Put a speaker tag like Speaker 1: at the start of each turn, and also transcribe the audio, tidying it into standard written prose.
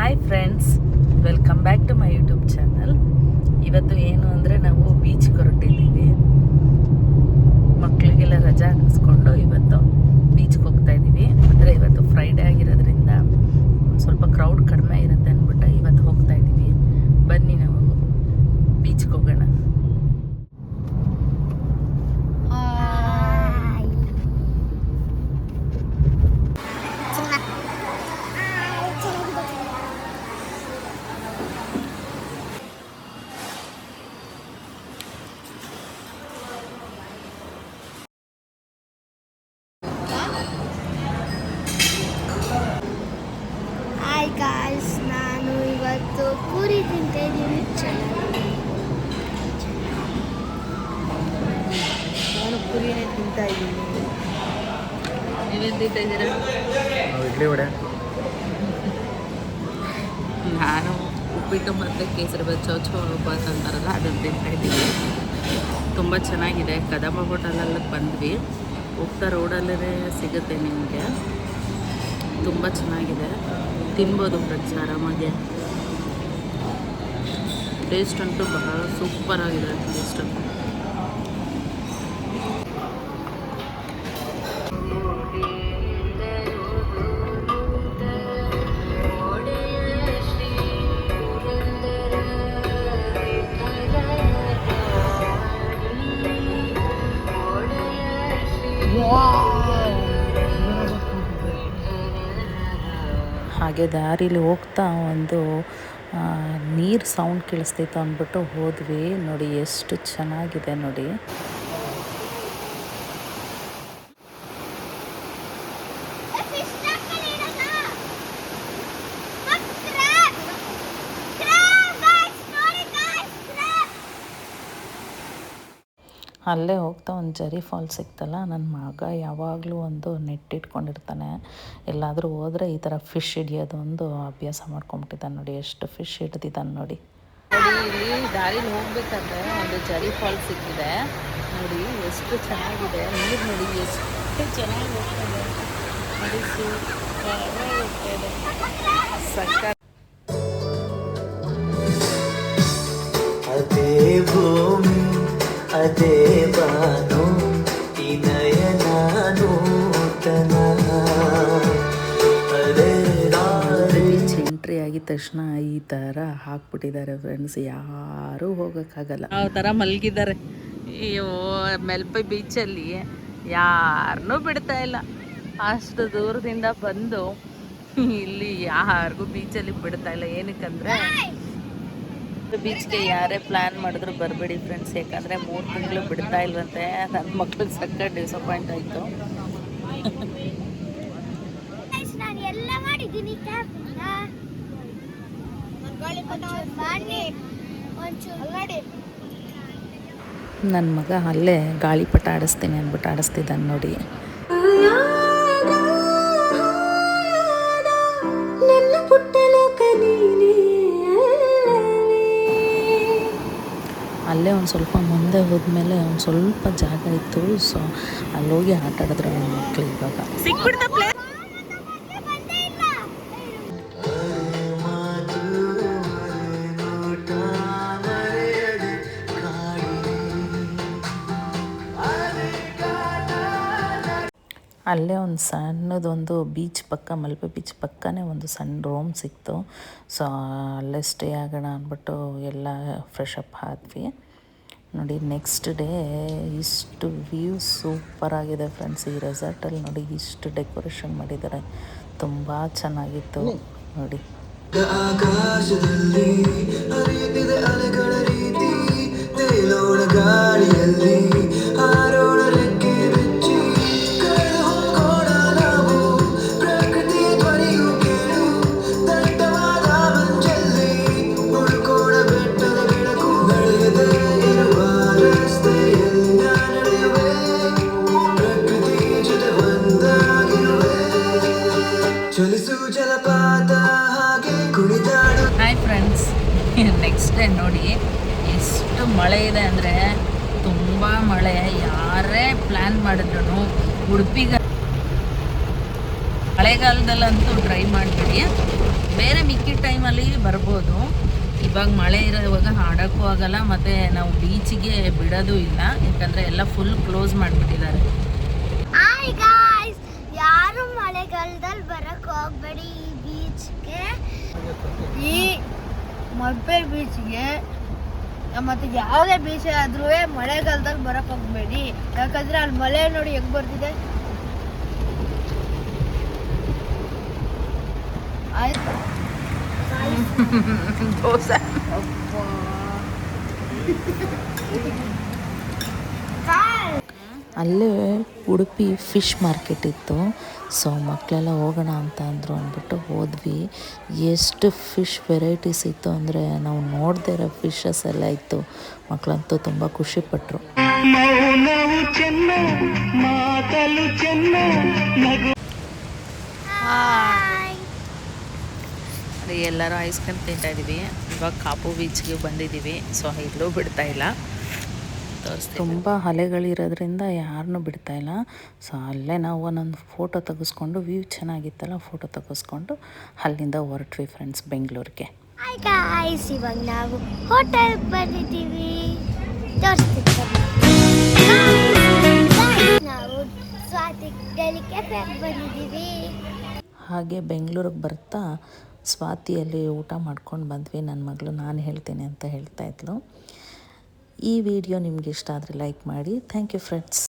Speaker 1: Hi friends, welcome back to my YouTube channel. ಇವತ್ತು ಏನು ಅಂದರೆ ನಾವು ಬೀಚ್ಗೆ ಹೊರಟಿದ್ದೀವಿ. ಮಕ್ಕಳಿಗೆಲ್ಲ ರಜಾ ಹಾಕಿಸ್ಕೊಂಡು ಇವತ್ತು ಬೀಚ್ಗೆ ಹೋಗ್ತಾ ಇದ್ದೀವಿ. ಅಂದರೆ ಇವತ್ತು ಫ್ರೈಡೇ ಆಗಿರೋದ್ರಿಂದ ಒಂದು ಸ್ವಲ್ಪ ಕ್ರೌಡ್ ಕಡಿಮೆ ಇರುತ್ತೆ ಅಂದ್ಬಿಟ್ಟು ಇವತ್ತು ಹೋಗ್ತಾ ಇದ್ದೀವಿ. ಬನ್ನಿ ನಾವು ಬೀಚ್ಗೆ ಹೋಗೋಣ.
Speaker 2: ಹಾಯ್ ಗಾಯ್ಸ್, ನಾನು ಇವತ್ತು ಪೂರಿ ತಿಂತಾ ಇದ್ದೀನಿ.
Speaker 1: ನಾನು ಪೂರಿನೇ ತಿಂತಾ ಇದ್ದೀನಿ. ನೀವೇನು ತಿಂತಾ ಇದ್ದೀರಾ?
Speaker 3: ಇಡ್ಲಿ ವಡೆ.
Speaker 1: ನಾನು ಉಪ್ಪಿಟ್ಟು ಮತ್ತು ಕೇಸರಿ ಬಾತ್, ಚೌಚೌ ಬಾತ್ ಅಂತಾರಲ್ಲ ಅದನ್ನು ತಿಂತಾ ಇದ್ದೀವಿ. ತುಂಬ ಚೆನ್ನಾಗಿದೆ. ಕದಂಬ ಹೋಟೆಲಲ್ಲಿ ಬಂದ್ವಿ. ಹೋಗ್ತಾ ರೋಡಲ್ಲೇ ಸಿಗುತ್ತೆ ನಿಮಗೆ. ತುಂಬ ಚೆನ್ನಾಗಿದೆ, ತಿನ್ಬೋದು ಫ್ರೆಂಡ್ಸ್ ಆರಾಮಾಗಿ. ಟೇಸ್ಟ್ ಅಂತೂ ಬಹಳ ಸೂಪರ್ ಆಗಿದೆ. ಟೇಸ್ಟ್ ಅಂತೂ ಹಾಗೆ ದಾರಿಲಿ ಹೋಗ್ತಾ ಒಂದು ನೀರು ಸೌಂಡ್ ಕೇಳಿಸ್ತಿತ್ತು ಅಂದ್ಬಿಟ್ಟು ಹೋದ್ವಿ. ನೋಡಿ ಎಷ್ಟು ಚೆನ್ನಾಗಿದೆ ನೋಡಿ. ಅಲ್ಲೇ ಹೋಗ್ತಾ ಒಂದು ಜರಿ ಫಾಲ್ಸ್ ಸಿಕ್ತಲ್ಲ, ನನ್ನ ಮಗ ಯಾವಾಗಲೂ ಒಂದು ನೆಟ್ ಇಟ್ಕೊಂಡಿರ್ತಾನೆ. ಎಲ್ಲಾದರೂ ಹೋದರೆ ಈ ಥರ ಫಿಶ್ ಹಿಡಿಯೋದು ಒಂದು ಅಭ್ಯಾಸ ಮಾಡ್ಕೊಂಬಿಟ್ಟಿದ್ದಾನೆ. ನೋಡಿ ಎಷ್ಟು ಫಿಶ್ ಹಿಡ್ದಿದ್ದಾನೆ ನೋಡಿ. ಇಲ್ಲಿ ದಾರಿಲಿ ಹೋಗ್ಬೇಕಂದ್ರೆ ಒಂದು ಜರಿ ಫಾಲ್ಸ್ ಸಿಕ್ಕಿದೆ ನೋಡಿ. ಎಷ್ಟು ಚೆನ್ನಾಗಿದೆ ನೀರು ನೋಡಿ, ಎಷ್ಟು ಚೆನ್ನಾಗಿ ಹೋಗ್ತಾಯಿದೆ ನೋಡಿ. ಸೂಪರಾಗಿ ಹೋಗ್ತಾಯಿದೆ, ಸಕ್ಕ.
Speaker 3: ಅದೇ ಭೂಮಿ ಅದೇ ಬಾನು ಈ ನಯನ ನೂತನ.
Speaker 1: ಬೀಚ್ ಎಂಟ್ರಿ ಆಗಿದ ತಕ್ಷಣ ಈ ಥರ ಹಾಕ್ಬಿಟ್ಟಿದ್ದಾರೆ ಫ್ರೆಂಡ್ಸ್. ಯಾರೂ ಹೋಗೋಕ್ಕಾಗಲ್ಲ, ಆ ಥರ ಮಲಗಿದ್ದಾರೆ. ಅಯ್ಯೋ, ಮೆಲ್ಪೆ ಬೀಚಲ್ಲಿ ಯಾರನ್ನೂ ಬಿಡ್ತಾ ಇಲ್ಲ. ಅಷ್ಟು ದೂರದಿಂದ ಬಂದು ಇಲ್ಲಿ ಯಾರಿಗೂ ಬೀಚಲ್ಲಿ ಬಿಡ್ತಾ ಇಲ್ಲ. ಏನಕ್ಕಂದರೆ ಬೀಚ್ಗೆ ಯಾರೇ ಪ್ಲ್ಯಾನ್ ಮಾಡಿದ್ರು ಬರಬೇಡಿ ಫ್ರೆಂಡ್ಸ್. ಯಾಕಂದರೆ 3 ತಿಂಗಳು ಬಿಡ್ತಾ ಇಲ್ವಂತೆ. ನನ್ನ ಮಕ್ಳಿಗೆ ಸಕ್ಕ ಡಿಸಪಾಯಿಂಟ್ ಆಯಿತು. ನನ್ನ ಮಗ ಅಲ್ಲೇ ಗಾಳಿಪಟ ಆಡಿಸ್ತೀನಿ ಅಂದ್ಬಿಟ್ಟು ಆಡಿಸ್ತಿದ್ದಾನೆ ನೋಡಿ. ಅಲ್ಲೇ ಒಂದು ಸ್ವಲ್ಪ ಮುಂದೆ ಹೋದ್ಮೇಲೆ ಒಂದು ಸ್ವಲ್ಪ ಜಾಗ ಇತ್ತು. ಸೊ ಅಲ್ಲೋಗಿ ಆಟ ಆಡಿದ್ರು ನನ್ನ ಮಕ್ಕಳು. ಇವಾಗ ಅಲ್ಲೇ ಒಂದು ಸಣ್ಣದೊಂದು ಬೀಚ್ ಪಕ್ಕ, ಮಲ್ಪೆ ಬೀಚ್ ಪಕ್ಕನೇ ಒಂದು ಸಣ್ಣ ರೂಮ್ ಸಿಕ್ತು. ಸೊ ಅಲ್ಲೇ ಸ್ಟೇ ಆಗೋಣ ಅಂದ್ಬಿಟ್ಟು ಎಲ್ಲ ಫ್ರೆಶ್ ಅಪ್ ಆದ್ವಿ ನೋಡಿ. ನೆಕ್ಸ್ಟ್ ಡೇ ಇಷ್ಟು ವ್ಯೂ ಸೂಪರಾಗಿದೆ ಫ್ರೆಂಡ್ಸ್. ಈ ರೆಸಾರ್ಟಲ್ಲಿ ನೋಡಿ ಇಷ್ಟು ಡೆಕೋರೇಷನ್ ಮಾಡಿದ್ದಾರೆ, ತುಂಬ ಚೆನ್ನಾಗಿತ್ತು ನೋಡಿ.
Speaker 3: ಆಕಾಶದಲ್ಲಿ ಹರಿಯುತ್ತಿದೆ ಅಲೆಗಳ ರೀತಿ, ತೇಲೋಣ ಗಾಳಿಯಲ್ಲಿ ಹಾರೋಣ ರೆಕ್ಕೆ ಬಿಚ್ಚಿ, ಕಳೆದು ಹೋಗೋಣ ನಾವು ಪ್ರಕೃತಿಯ ಧ್ವನಿಯು ಕೇಳು. ದಟ್ಟವಾದ ಮಂಜಲ್ಲಿ ಹುಡುಕೋಣ ಬೆಟ್ಟದ ಬೆಳಕು, ನಡೆಯದೇ ಇರುವ ರಸ್ತೆಯಲ್ಲಿ ನಡೆಯುವೆ, ಪ್ರಕೃತಿ ಜೊತೆ ಒಂದಾಗಿರುವೆ, ಚಲಿಸು ಜಲಪಾತ ಹಾಗೆ ಕುಣಿದಾಡು.
Speaker 1: ಹಾಯ್ ಫ್ರೆಂಡ್ಸ್, ನೆಕ್ಸ್ಟ್ ಡೇ ನೋಡಿ ಎಷ್ಟು ಮಳೆ ಇದೆ ಅಂದರೆ ತುಂಬ ಮಳೆ. ಯಾರೇ ಪ್ಲ್ಯಾನ್ ಮಾಡಿದ್ರು ಉಡುಪಿಗೆ ಮಳೆಗಾಲದಲ್ಲಂತೂ ಟ್ರೈ ಮಾಡಿಬಿಡಿ. ಬೇರೆ ಮಿಕ್ಕಿದ ಟೈಮಲ್ಲಿ ಟೈಮಲ್ಲಿ ಬರ್ಬೋದು. ಇವಾಗ ಮಳೆ ಇರೋವಾಗ ಆಡೋಕ್ಕೂ ಆಗಲ್ಲ, ಮತ್ತು ನಾವು ಬೀಚಿಗೆ ಬಿಡೋದು ಇಲ್ಲ, ಯಾಕಂದರೆ ಎಲ್ಲ ಫುಲ್ ಕ್ಲೋಸ್ ಮಾಡಿಬಿಟ್ಟಿದ್ದಾರೆ.
Speaker 2: ಹಾಯ್ ಗಾಯ್ಸ್, ಯಾರು ಮಳೆಗಾಲದಲ್ಲಿ ಬರಕ್ಕೆ ಹೋಗ್ಬೇಡಿ ಈ ಬೀಚ್ಗೆ, ಈ ಮಲ್ಪೆ ಬೀಚ್ಗೆ. ಮತ್ತು ಯಾವುದೇ ಬೀಚ್ ಆದ್ರೂ ಮಳೆಗಾಲದಲ್ಲಿ ಬರಕ್ಕೆ ಹೋಗ್ಬೇಡಿ, ಯಾಕಂದ್ರೆ ಅಲ್ಲಿ ಮಳೆ ನೋಡಿ ಹೆಂಗ್ ಬರ್ತಿದೆ. ಆಯ್ತು
Speaker 1: ದೋಸೆ ಅಲ್ಲೇ ಉಡುಪಿ ಫಿಶ್ ಮಾರ್ಕೆಟ್ ಇತ್ತು. ಸೊ ಮಕ್ಕಳೆಲ್ಲ ಹೋಗೋಣ ಅಂತ ಅಂದರು ಅಂದ್ಬಿಟ್ಟು ಹೋದ್ವಿ. ಎಷ್ಟು ಫಿಶ್ ವೆರೈಟೀಸ್ ಇತ್ತು ಅಂದರೆ ನಾವು ನೋಡದೇ ಇರೋ ಫಿಶಸ್ ಎಲ್ಲ ಇತ್ತು. ಮಕ್ಕಳಂತೂ ತುಂಬ ಖುಷಿಪಟ್ಟರು. ಎಲ್ಲರೂ ಐಸ್ ಕ್ರೀಮ್ ತಿಂತಾ ಇದ್ದೀವಿ. ಇವಾಗ ಕಾಪು ಬೀಚ್ಗೆ ಬಂದಿದ್ದೀವಿ. ಸೊ ಎಲ್ಲೂ ಬಿಡ್ತಾ ಇಲ್ಲ, ತುಂಬ ಅಲೆಗಳಿರೋದ್ರಿಂದ ಯಾರನ್ನೂ ಬಿಡ್ತಾ ಇಲ್ಲ. ಸೊ ಅಲ್ಲೇ ನಾವು ಒಂದೊಂದು ಫೋಟೋ ತೆಗೆಸ್ಕೊಂಡು, ವ್ಯೂ ಚೆನ್ನಾಗಿತ್ತಲ್ಲ, ಫೋಟೋ ತೆಗೆಸ್ಕೊಂಡು ಅಲ್ಲಿಂದ ಹೊರಟ್ವಿ ಫ್ರೆಂಡ್ಸ್ ಬೆಂಗಳೂರಿಗೆ.
Speaker 2: ಹಾಯ್ ಗಾಯ್ಸ್, ಇವಾಗ ನಾವು ಹೋಟೆಲ್ ಬಂದಿದ್ದೀವಿ, ತೋರಿಸ್ತಿದ್ದೀವಿ. ನಾವು ಸ್ವಾತಿ ಡೆಲಿ ಕೆಫೆಗೆ ಬಂದಿದ್ದೀವಿ.
Speaker 1: ಹಾಗೆ ಬೆಂಗಳೂರಿಗೆ ಬರ್ತಾ ಸ್ವಾತಿಯಲ್ಲಿ ಊಟ ಮಾಡ್ಕೊಂಡು ಬಂದ್ವಿ. ನನ್ನ ಮಗಳು ನಾನು ಹೇಳ್ತೀನಿ ಅಂತ ಹೇಳ್ತಾಯಿದ್ಲು. ಈ ವಿಡಿಯೋ ನಿಮ್ಗೆ ಇಷ್ಟ ಆದರೆ ಲೈಕ್ ಮಾಡಿ. Thank you friends.